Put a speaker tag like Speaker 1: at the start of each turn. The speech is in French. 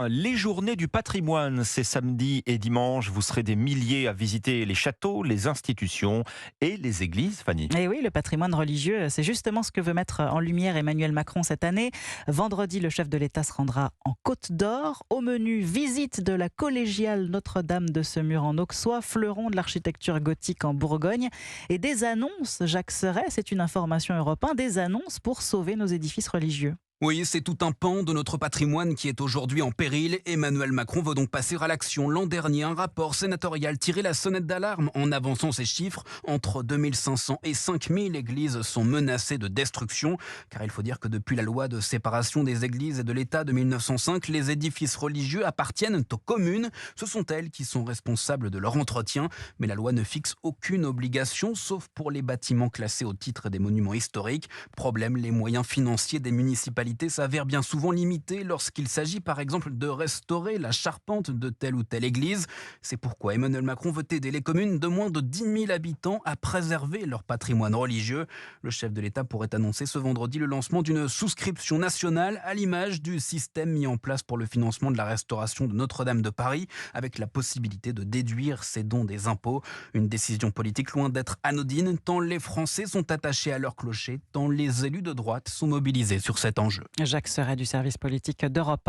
Speaker 1: Les journées du patrimoine, c'est samedi et dimanche. Vous serez des milliers à visiter les châteaux, les institutions et les églises, Fanny.
Speaker 2: Et oui, le patrimoine religieux, c'est justement ce que veut mettre en lumière Emmanuel Macron cette année. Vendredi, le chef de l'État se rendra en Côte d'Or. Au menu, visite de la collégiale Notre-Dame de Semur en Auxois, fleuron de l'architecture gothique en Bourgogne. Et des annonces, Jacques Serret, c'est une information européenne, des annonces pour sauver nos édifices religieux.
Speaker 3: Oui, c'est tout un pan de notre patrimoine qui est aujourd'hui en péril. Emmanuel Macron veut donc passer à l'action. L'an dernier, un rapport sénatorial tirait la sonnette d'alarme en avançant ces chiffres. Entre 2500 et 5000 églises sont menacées de destruction. Car il faut dire que depuis la loi de séparation des églises et de l'État de 1905, les édifices religieux appartiennent aux communes. Ce sont elles qui sont responsables de leur entretien. Mais la loi ne fixe aucune obligation, sauf pour les bâtiments classés au titre des monuments historiques. Problème, les moyens financiers des municipalités s'avère bien souvent limité lorsqu'il s'agit par exemple de restaurer la charpente de telle ou telle église. C'est pourquoi Emmanuel Macron veut aider les communes de moins de 10 000 habitants à préserver leur patrimoine religieux. Le chef de l'État pourrait annoncer ce vendredi le lancement d'une souscription nationale à l'image du système mis en place pour le financement de la restauration de Notre-Dame de Paris, avec la possibilité de déduire ces dons des impôts. Une décision politique loin d'être anodine, tant les Français sont attachés à leur clocher, tant les élus de droite sont mobilisés sur cet enjeu.
Speaker 2: Jacques Serret du service politique d'Europe 1.